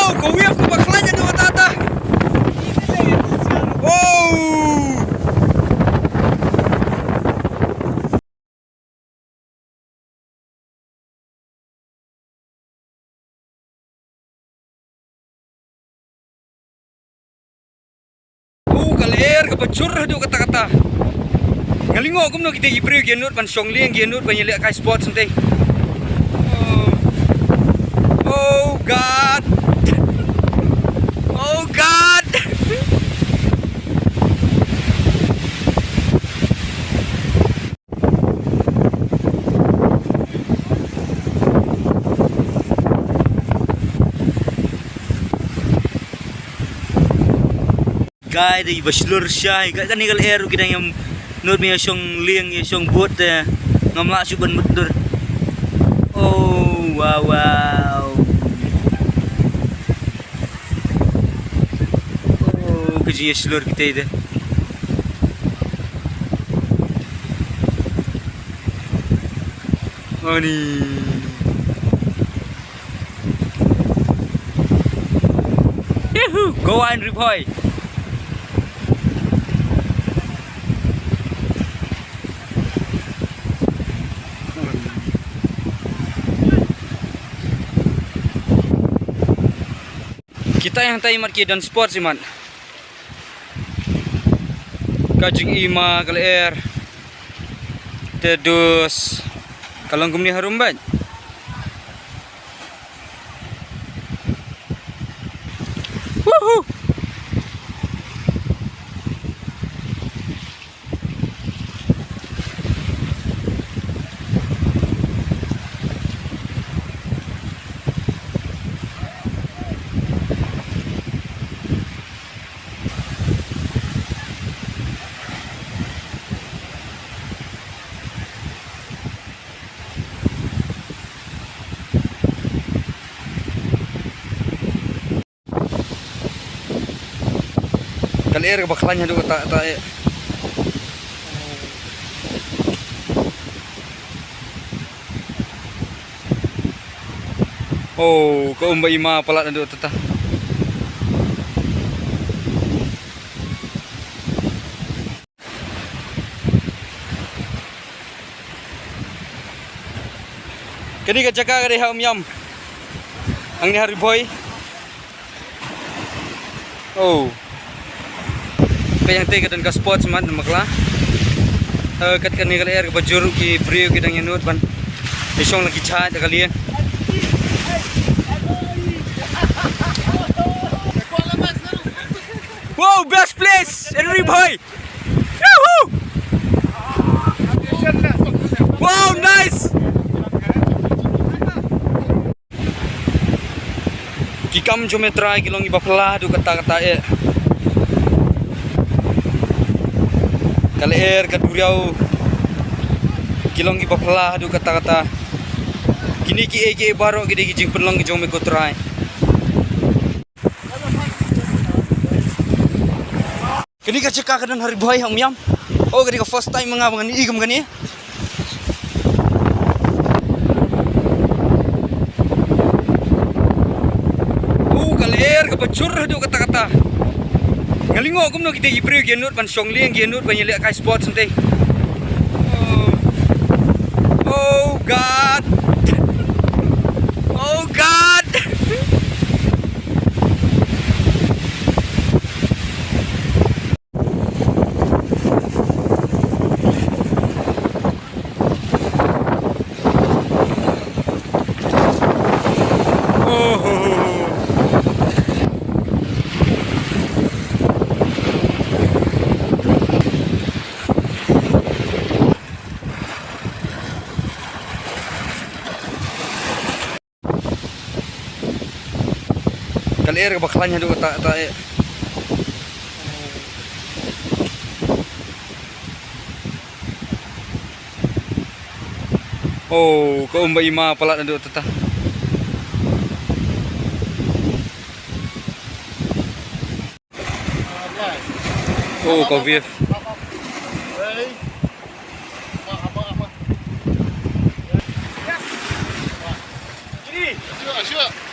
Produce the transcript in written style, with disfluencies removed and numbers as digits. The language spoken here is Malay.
Wow, kau wave ke bakalanya tu tata. Wow. Kaler kapacur hadu kata-kata. Ngalingo kumno kita ibriu genut pan songling genut banyelek kai sport sente. Oh God. Oh God. Guy di baslur syai kat kan nikal air kita yang nur punya song liang ya song boat ngamla suban mutur. Oh wow wow. Oh kerja slur kita itu. Oh ni. Yuhu, go on report. Kita yang tahu market dan sport sih man. Kajing ima kalau air terus kalau kumni harum ban. Woohoo. Kalir bakalanya tu tak. Oh, kau umba ima pelat tu tetah. Kini ka jaga kari ha yam. Ang ni hari boy. Oh. Yang tiga dan ke sport semat maklah. Kat kan ni kalau air ke bajur ki brio kita yang nut ban. Besok lagi cat kali ya. Wow, best place, Henry boy. Woohoo! Wow, nice. Kikam cuma try kilong iba pelah tu kata-kata ya. Kalau air ke Duriaw kilong iba pelah tu kata-kata. Kini ki baru kita jing pelong jom ikut try. Kini ka cekak dan hari boy om yam. Oh kini ka first time mengabangan ni igam gani. Kalau air ke bacur tu kata-kata. Ngalingo kumno kita ibriu genut pan songling genut banyelek kai sport sente. Oh God. Oh God. Kalau air bakalanya tu tak. Oh, kau umba ima pelat tu tetah. Oh, kau wave. Sure.